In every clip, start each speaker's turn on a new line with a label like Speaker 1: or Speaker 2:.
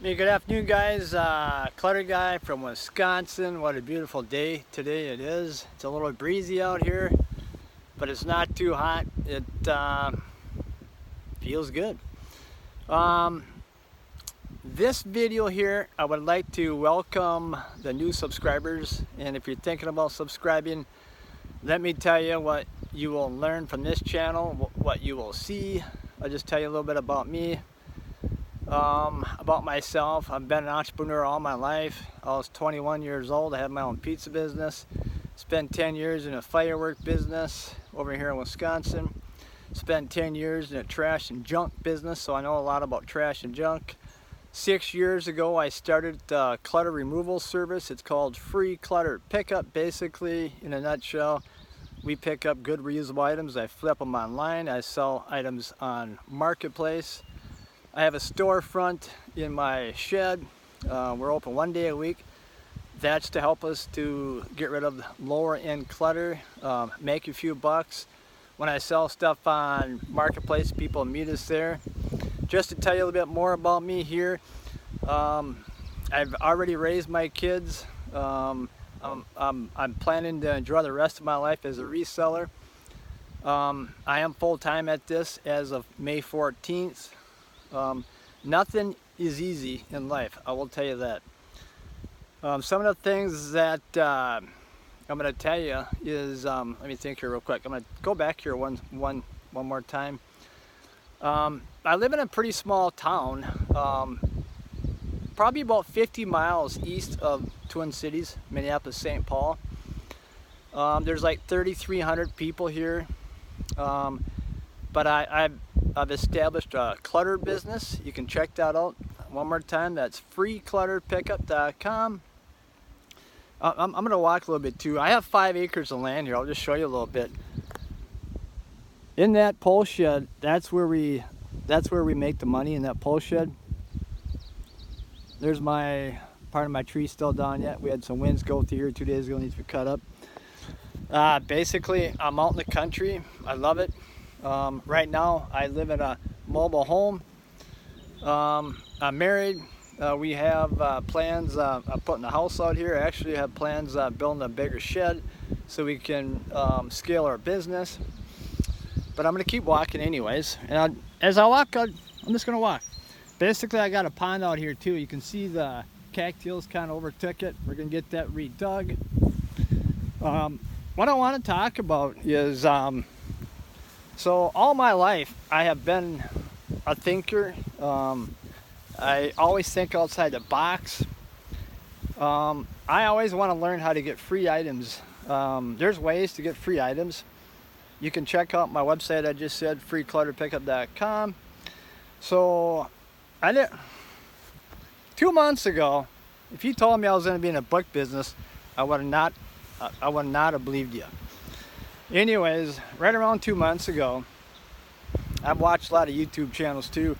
Speaker 1: Hey, good afternoon, guys. Clutter guy from Wisconsin. What a beautiful day today it is. It's a little breezy out here, but it's not too hot. It feels good. This video here, I would like to welcome the new subscribers. And if you're thinking about subscribing, let me tell you what you will learn from this channel, what you will see. I'll just tell you a little bit about me. About myself. I've been an entrepreneur all my life. I was 21 years old. I had my own pizza business. Spent 10 years in a firework business over here in Wisconsin. Spent 10 years in a trash and junk business, so I know a lot about trash and junk. 6 years ago, I started the clutter removal service. It's called Free Clutter Pickup. Basically, in a nutshell, we pick up good reusable items. I flip them online. I sell items on Marketplace. I have a storefront in my shed. We're open 1 day a week. That's to help us to get rid of lower end clutter, make a few bucks. When I sell stuff on Marketplace, people meet us there. Just to tell you a little bit more about me here, I've already raised my kids. I'm planning to enjoy the rest of my life as a reseller. I am full-time at this as of May 14th. Nothing is easy in life, I will tell you that. Some of the things that I'm going to tell you is, let me think here real quick. I'm going to go back here one more time. I live in a pretty small town, probably about 50 miles east of Twin Cities, Minneapolis, St. Paul. There's like 3,300 people here, but I've established a clutter business. You can check that out one more time. That's freeclutterpickup.com. I'm going to walk a little bit too. I have 5 acres of land here. I'll just show you a little bit. In that pole shed, that's where we make the money, in that pole shed. There's my part of my tree still down yet. We had some winds go through here 2 days ago. Needs to be cut up. Basically, I'm out in the country. I love it. Right now, I live in a mobile home. I'm married. We have plans of putting a house out here. I actually have plans of building a bigger shed so we can scale our business. But I'm going to keep walking anyways. And as I walk, I'm just going to walk. Basically, I got a pond out here too. You can see the cattails kind of overtook it. We're going to get that redug. What I want to talk about is, so all my life, I have been a thinker. I always think outside the box. I always want to learn how to get free items. There's ways to get free items. You can check out my website, I just said, freeclutterpickup.com. So, 2 months ago, if you told me I was going to be in a book business, I would not have believed you. Anyways, right around 2 months ago, I've watched a lot of YouTube channels too.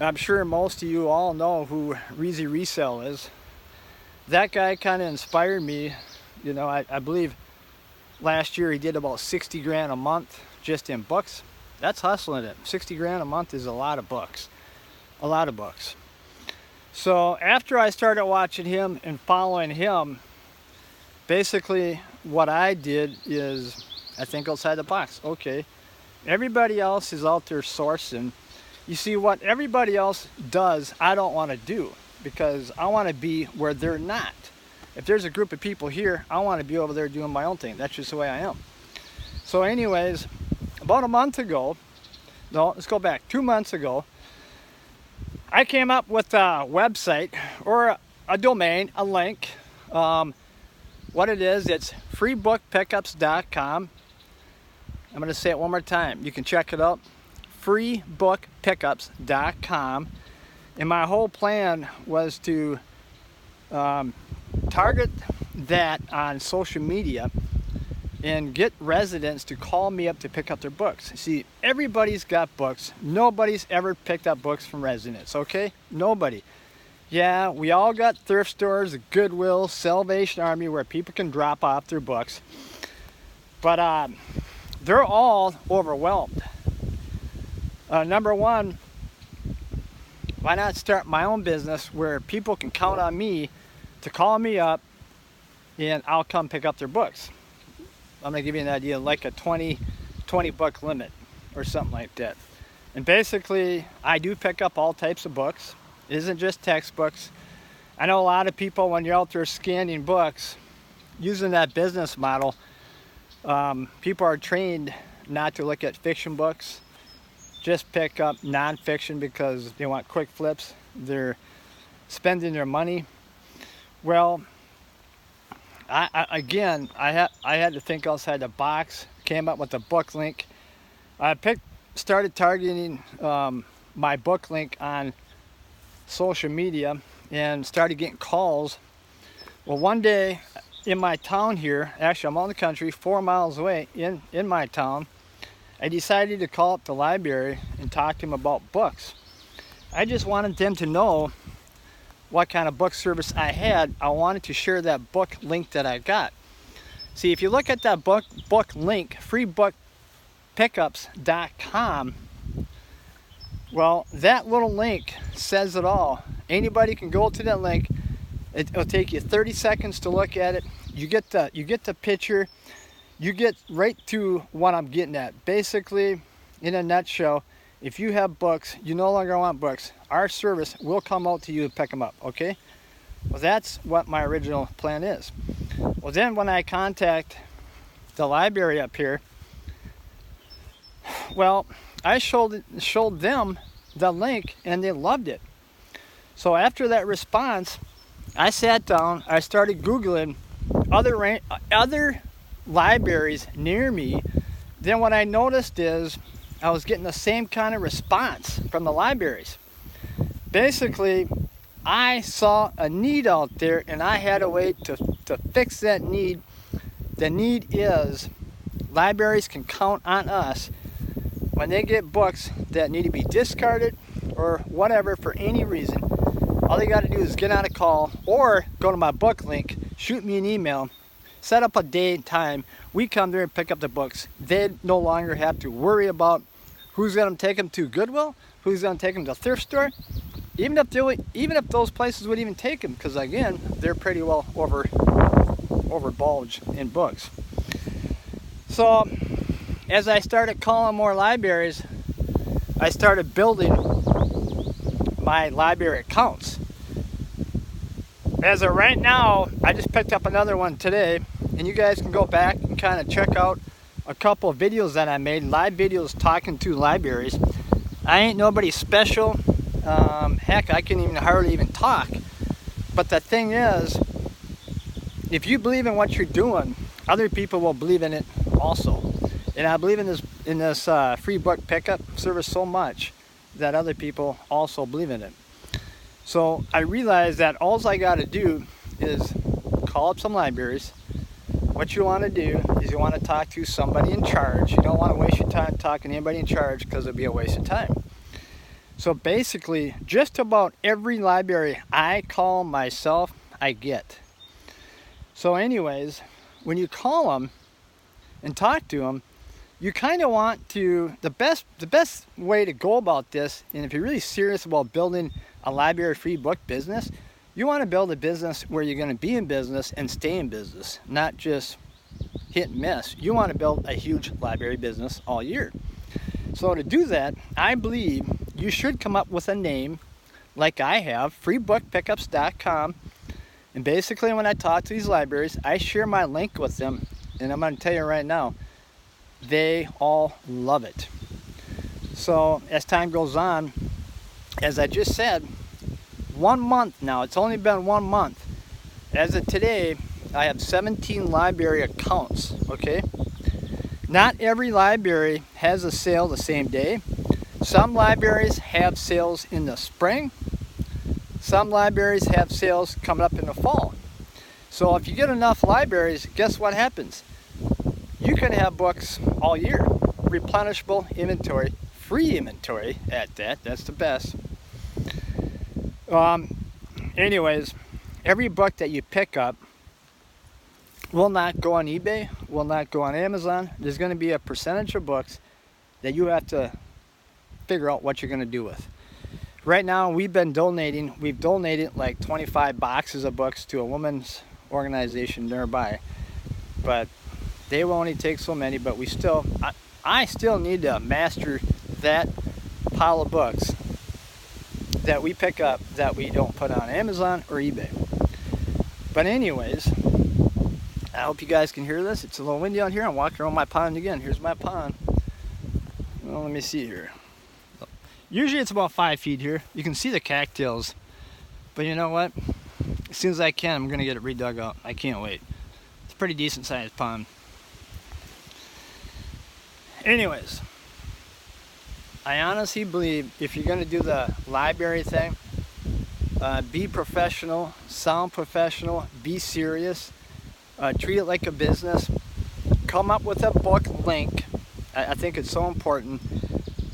Speaker 1: I'm sure most of you all know who Reezy Resell is. That guy kind of inspired me. You know, I believe last year he did about 60 grand a month just in books. That's hustling it. 60 grand a month is a lot of books. A lot of books. So after I started watching him and following him, basically what I did is I think outside the box. Okay, everybody else is out there sourcing. You see, what everybody else does, I don't want to do, because I want to be where they're not. If there's a group of people here, I want to be over there doing my own thing. That's just the way I am. So anyways, about a month ago, no, let's go back, 2 months ago, I came up with a website or a domain, a link. What it is, it's freebookpickups.com. I'm going to say it one more time. You can check it out. freebookpickups.com. And my whole plan was to target that on social media and get residents to call me up to pick up their books. See, everybody's got books. Nobody's ever picked up books from residents, okay? Nobody. Yeah, we all got thrift stores, Goodwill, Salvation Army, where people can drop off their books. But they're all overwhelmed. Number one, why not start my own business where people can count on me to call me up and I'll come pick up their books. I'm gonna give you an idea, like a 20 book limit or something like that. And basically, I do pick up all types of books. It isn't just textbooks. I know a lot of people, when you're out there scanning books, using that business model, people are trained not to look at fiction books, just pick up nonfiction because they want quick flips. They're spending their money. Well, I had to think outside the box, came up with a book link. I started targeting my book link on social media and started getting calls. Well, one day in my town here, actually I'm out in the country, 4 miles away in my town, I decided to call up the library and talk to them about books. I just wanted them to know what kind of book service I had. I wanted to share that book link that I got. See, if you look at that book link, freebookpickups.com, well, that little link says it all. Anybody can go to that link. It'll take you 30 seconds to look at it. You get the picture. You get right to what I'm getting at. Basically, in a nutshell, if you have books, you no longer want books, our service will come out to you and pick them up, okay? Well, that's what my original plan is. Well, then when I contact the library up here, well, I showed them the link and they loved it. So after that response, I sat down, I started Googling other libraries near me. Then what I noticed is I was getting the same kind of response from the libraries. Basically, I saw a need out there and I had a way to fix that need. The need is libraries can count on us when they get books that need to be discarded or whatever for any reason. All they got to do is get on a call or go to my book link, shoot me an email, set up a day and time. We come there and pick up the books. They no longer have to worry about who's going to take them to Goodwill, who's going to take them to thrift store, even if those places would even take them, because again, they're pretty well overbulged in books. So as I started calling more libraries, I started building my library accounts. As of right now, I just picked up another one today, and you guys can go back and kind of check out a couple of videos that I made, live videos talking to libraries. I ain't nobody special. Heck, I can hardly even talk. But the thing is, if you believe in what you're doing, other people will believe in it also. And I believe in this free book pickup service so much that other people also believe in it. So I realized that all I got to do is call up some libraries. What you want to do is you want to talk to somebody in charge. You don't want to waste your time talking to anybody in charge because it'll be a waste of time. So basically, just about every library I call myself, I get. So anyways, when you call them and talk to them, you kind of want to, the best way to go about this, and if you're really serious about building a library free book business, you want to build a business where you're going to be in business and stay in business, not just hit and miss. You want to build a huge library business all year. So to do that, I believe you should come up with a name like I have, freebookpickups.com. And basically when I talk to these libraries, I share my link with them. And I'm going to tell you right now, they all love it. So as time goes on, as I just said, 1 month now, it's only been 1 month. As of today, I have 17 library accounts, okay? Not every library has a sale the same day. Some libraries have sales in the spring. Some libraries have sales coming up in the fall. So if you get enough libraries, guess what happens? You can have books all year. Replenishable inventory, free inventory at that, that's the best. Anyways, every book that you pick up will not go on eBay, will not go on Amazon. There's going to be a percentage of books that you have to figure out what you're going to do with. Right now we've donated like 25 boxes of books to a women's organization nearby, but they will only take so many. But I still need to master that pile of books that we pick up that we don't put on Amazon or eBay. But anyways, I hope you guys can hear this. It's a little windy out here. I'm walking around my pond again. Here's my pond. Well, let me see here. Usually it's about 5 feet here. You can see the cattails. But you know what? As soon as I can, I'm going to get it redug out. I can't wait. It's a pretty decent sized pond. Anyways, I honestly believe if you're going to do the library thing, be professional, sound professional, be serious, treat it like a business, come up with a book link. I think it's so important.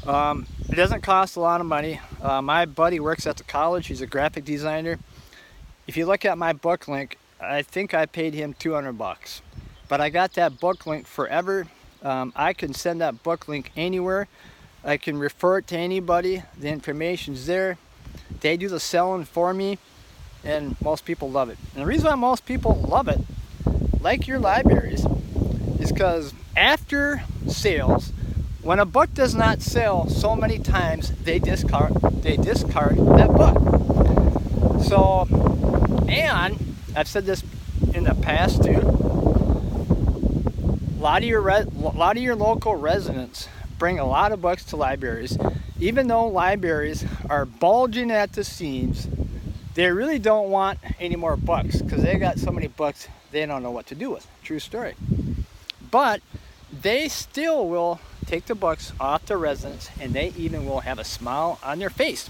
Speaker 1: It doesn't cost a lot of money. My buddy works at the college. He's a graphic designer. If you look at my book link, I think I paid him $200. But I got that book link forever. I can send that book link anywhere. I can refer it to anybody. The information's there. They do the selling for me, and most people love it. And the reason why most people love it, like your libraries, is because after sales, when a book does not sell so many times, they discard that book. So, and I've said this in the past too, a lot of your local residents bring a lot of books to libraries. Even though libraries are bulging at the seams, they really don't want any more books because they got so many books they don't know what to do with. True story. But they still will take the books off the residents, and they even will have a smile on their face.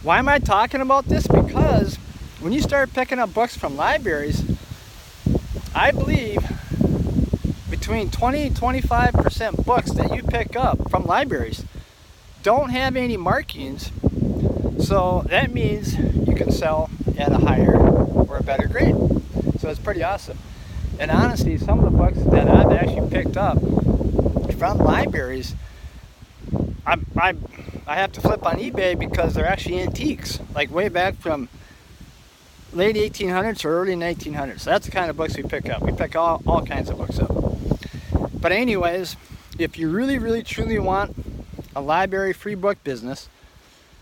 Speaker 1: Why am I talking about this? Because when you start picking up books from libraries, I believe between 20 and 25% books that you pick up from libraries don't have any markings, so that means you can sell at a higher or a better grade. So it's pretty awesome. And honestly, some of the books that I've actually picked up from libraries, I have to flip on eBay because they're actually antiques, like way back from late 1800s or early 1900s. So that's the kind of books we pick up. We pick all kinds of books up. But anyways, if you really truly want a library free book business,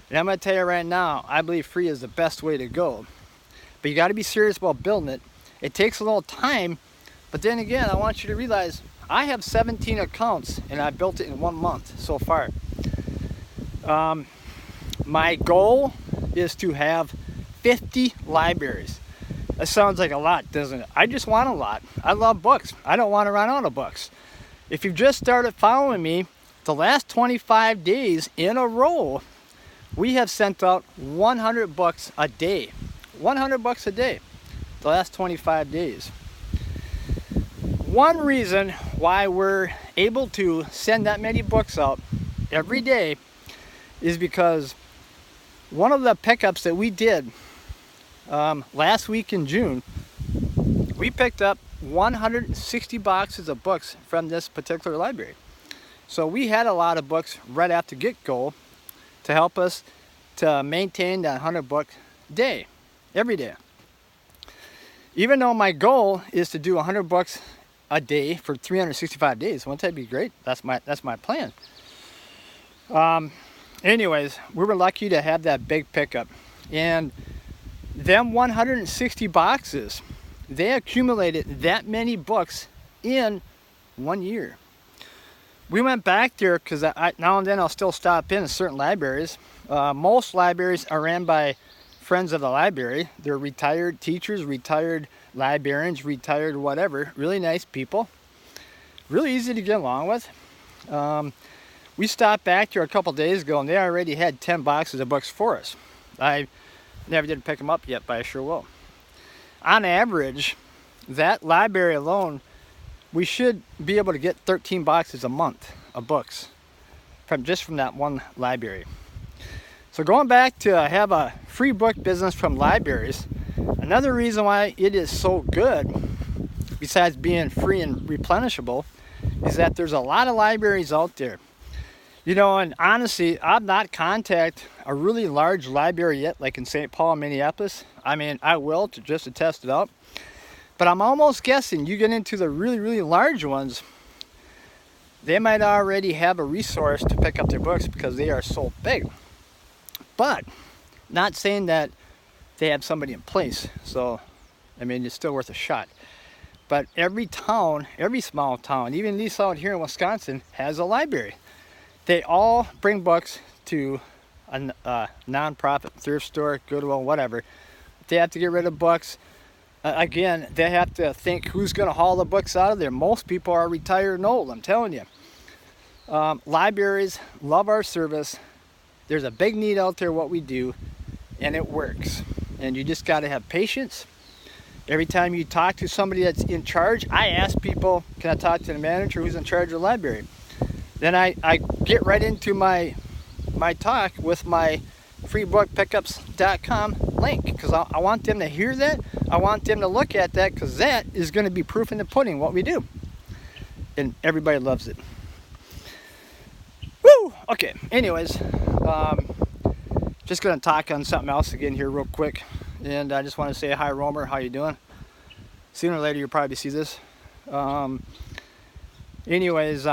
Speaker 1: and I'm going to tell you right now, I believe free is the best way to go. But you got to be serious about building it. It takes a little time, but then again, I want you to realize I have 17 accounts and I built it in 1 month so far. My goal is to have 50 libraries. That sounds like a lot, doesn't it? I just want a lot. I love books. I don't want to run out of books. If you've just started following me, the last 25 days in a row, we have sent out 100 books a day. 100 books a day, the last 25 days. One reason why we're able to send that many books out every day is because one of the pickups that we did last week in June, we picked up 160 boxes of books from this particular library. So we had a lot of books right after get-go to help us to maintain that 100 book day, every day. Even though my goal is to do 100 books a day for 365 days, wouldn't that be great? That's my plan. Anyways, we were lucky to have that big pickup, and them 160 boxes, they accumulated that many books in 1 year. We went back there because now and then I'll still stop in certain libraries. Most libraries are ran by friends of the library. They're retired teachers, retired librarians, retired whatever. Really nice people. Really easy to get along with. We stopped back there a couple days ago and they already had 10 boxes of books for us. I never did pick them up yet, but I sure will. On average, that library alone, we should be able to get 13 boxes a month of books from that one library. So going back to have a free book business from libraries, another reason why it is so good, besides being free and replenishable, is that there's a lot of libraries out there. You know, and honestly, I've not contacted a really large library yet, like in St. Paul and Minneapolis. I mean, I will just to test it out. But I'm almost guessing you get into the really, really large ones, they might already have a resource to pick up their books because they are so big. But not saying that they have somebody in place. So, I mean, it's still worth a shot. But every town, every small town, even at least out here in Wisconsin, has a library. They all bring books to a non-profit, thrift store, Goodwill, whatever. If they have to get rid of books, again, they have to think who's going to haul the books out of there. Most people are retired and old, I'm telling you. Libraries love our service. There's a big need out there what we do, and it works. And you just got to have patience. Every time you talk to somebody that's in charge, I ask people, can I talk to the manager who's in charge of the library? Then I get right into my talk with my freebookpickups.com link, because I want them to hear that. I want them to look at that, because that is going to be proof in the pudding what we do. And everybody loves it. Woo! Okay, anyways, just going to talk on something else again here real quick. And I just want to say hi, Romer. How you doing? Sooner or later you'll probably see this. Anyways,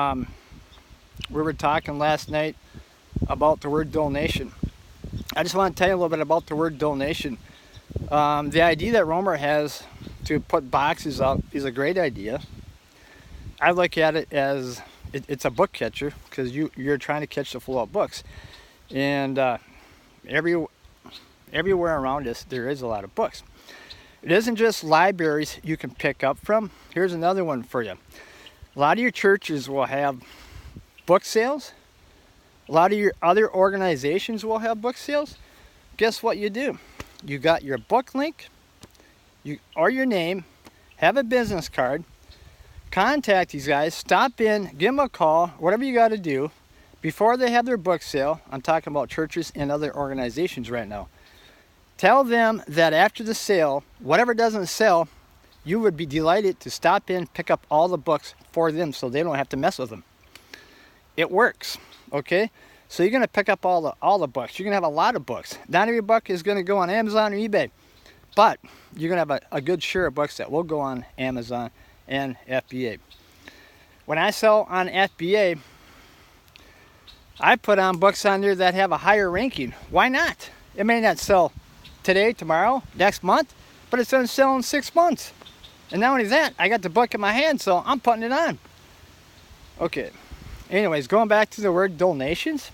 Speaker 1: we were talking last night about the word donation. I just want to tell you a little bit about the word donation. The idea that Romer has to put boxes up is a great idea. I look at it as it's a book catcher, because you're trying to catch the flow of books. And everywhere around us there is a lot of books. It isn't just libraries you can pick up from. Here's another one for you. A lot of your churches will have book sales. A lot of your other organizations will have book sales. Guess what you do? You got your book link, or your name, have a business card, contact these guys, stop in, give them a call, whatever you got to do before they have their book sale. I'm talking about churches and other organizations right now. Tell them that after the sale, whatever doesn't sell, you would be delighted to stop in, pick up all the books for them so they don't have to mess with them. It works, okay? So you're going to pick up all the books. You're going to have a lot of books. Not every book is going to go on Amazon or eBay, but you're going to have a good share of books that will go on Amazon and FBA. When I sell on FBA, I put on books on there that have a higher ranking. Why not? It may not sell today, tomorrow, next month, but it's going to sell in 6 months. And not only that, I got the book in my hand, so I'm putting it on. Okay. Anyways, going back to the word donations.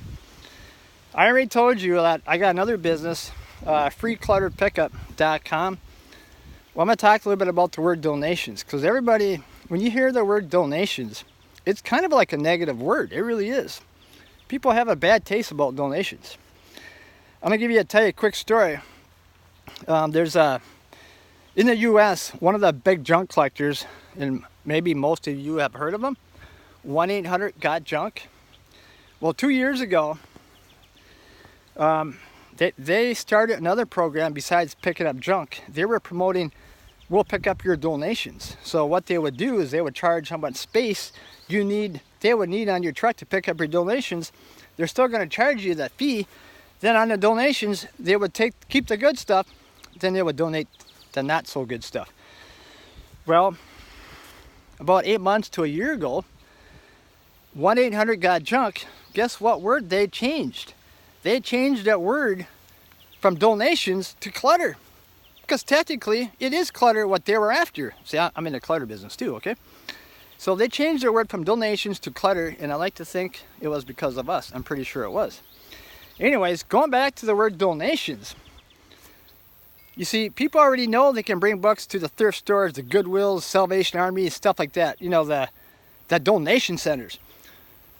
Speaker 1: I already told you that I got another business, freeclutterpickup.com. Well, I'm going to talk a little bit about the word donations, because everybody, when you hear the word donations, it's kind of like a negative word. It really is. People have a bad taste about donations. I'm going to tell you a quick story. There's in the U.S., one of the big junk collectors, and maybe most of you have heard of them, 1-800-GOT-JUNK. Well, 2 years ago, they started another program besides picking up junk. They were promoting, we'll pick up your donations. So what they would do is they would charge how much space they would need on your truck to pick up your donations. They're still going to charge you that fee. Then on the donations, they would keep the good stuff, then they would donate the not so good stuff. Well, about 8 months to a year ago, 1-800-GOT-JUNK, guess what word they changed? They changed that word from donations to clutter. Because technically, it is clutter what they were after. See, I'm in the clutter business too, okay? So they changed their word from donations to clutter, and I like to think it was because of us. I'm pretty sure it was. Anyways, going back to the word donations. You see, people already know they can bring books to the thrift stores, the Goodwills, Salvation Army, stuff like that. You know, the donation centers.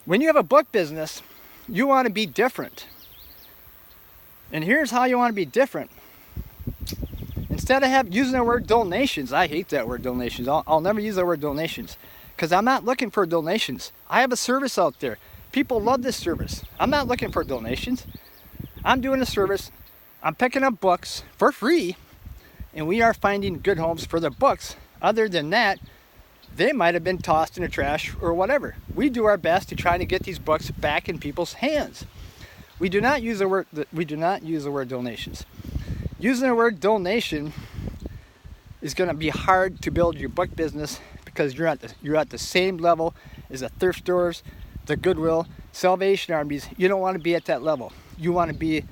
Speaker 1: When you have a book business, you want to be different. And here's how you want to be different. Instead of using the word donations, I hate that word donations. I'll never use the word donations, because I'm not looking for donations. I have a service out there. People love this service. I'm not looking for donations. I'm doing a service. I'm picking up books for free, and we are finding good homes for the books. Other than that, they might have been tossed in the trash or whatever. We do our best to try to get these books back in people's hands. We do not use the word donations. Using the word donation is going to be hard to build your book business because you're at the same level as the thrift stores, the Goodwill, Salvation Armies. You don't want to be at that level. You want to be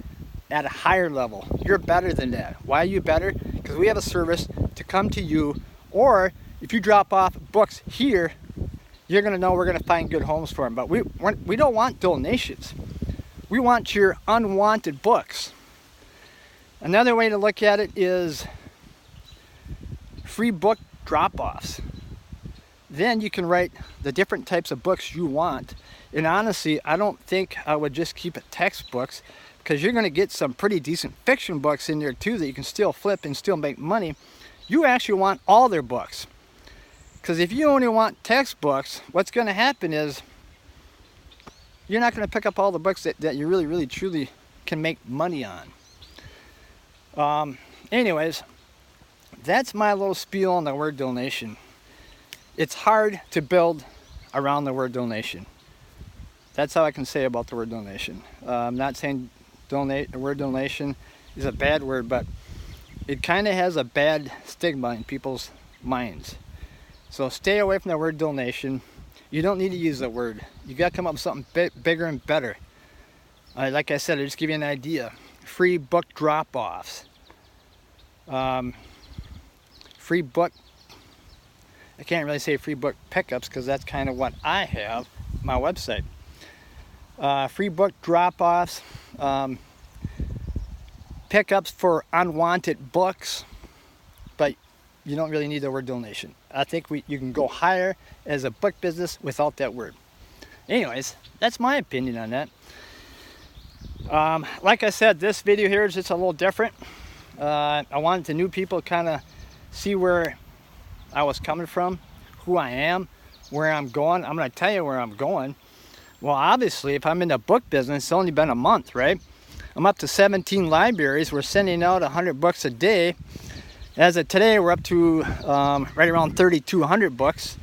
Speaker 1: at a higher level. You're better than that. Why are you better? Because we have a service to come to you, or if you drop off books here, you're going to know we're going to find good homes for them. But we don't want donations. We want your unwanted books. Another way to look at it is free book drop-offs. Then you can write the different types of books you want. And honestly, I don't think I would just keep it textbooks, because you're going to get some pretty decent fiction books in there too that you can still flip and still make money. You actually want all their books. Because if you only want textbooks, what's going to happen is you're not going to pick up all the books that you really, really, truly can make money on. Anyways, that's my little spiel on the word donation. It's hard to build around the word donation. That's all I can say about the word donation. I'm not saying the word donation is a bad word, but it kind of has a bad stigma in people's minds. So stay away from the word donation. You don't need to use that word. You got to come up with something bigger and better. Like I said, I'll just give you an idea. Free book drop-offs. Free book, I can't really say free book pickups because that's kind of what I have, my website. Free book drop-offs. Pickups for unwanted books. But you don't really need the word donation. I think you can go higher as a book business without that word. Anyways, that's my opinion on that. Like I said, this video here is just a little different. I wanted the new people kind of see where I was coming from, who I am, where I'm going. I'm going to tell you where I'm going. Well, obviously, if I'm in the book business, it's only been a month, right? I'm up to 17 libraries. We're sending out 100 books a day. As of today, we're up to right around 3,200 books.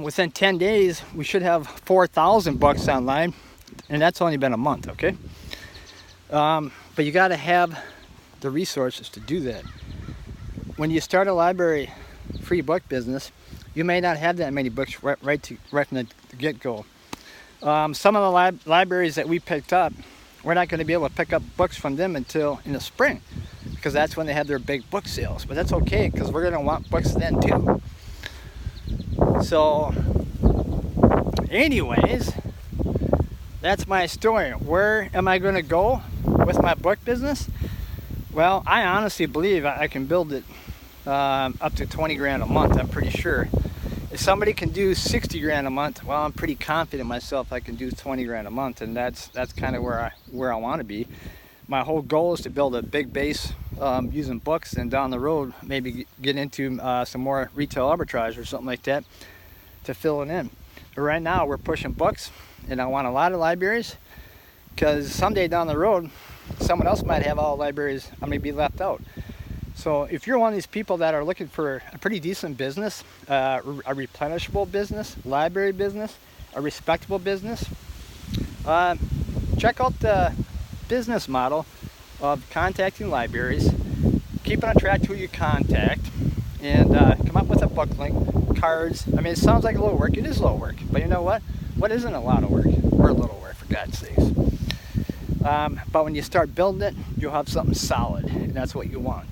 Speaker 1: Within 10 days, we should have 4,000 books online, and that's only been a month, okay? But you got to have the resources to do that. When you start a library free book business, you may not have that many books right from the get-go. Some of the libraries that we picked up, we're not going to be able to pick up books from them until in the spring, because that's when they have their big book sales. But that's okay, because we're going to want books then too. So anyways, that's my story. Where am I going to go with my book business? Well, I honestly believe I can build it up to 20 grand a month. I'm pretty sure. If somebody can do 60 grand a month, well, I'm pretty confident myself I can do 20 grand a month, and that's kind of where I want to be. My whole goal is to build a big base using books, and down the road maybe get into some more retail arbitrage or something like that to fill it in. But right now we're pushing books, and I want a lot of libraries, because someday down the road someone else might have all the libraries. I'm going to be left out. So if you're one of these people that are looking for a pretty decent business, a replenishable business, library business, a respectable business, check out the business model of contacting libraries, keeping on track to who you contact, and come up with a book link, cards. I mean, it sounds like a little work. It is a little work, but you know what? What isn't a lot of work? Or a little work, for God's sakes. But when you start building it, you'll have something solid, and that's what you want.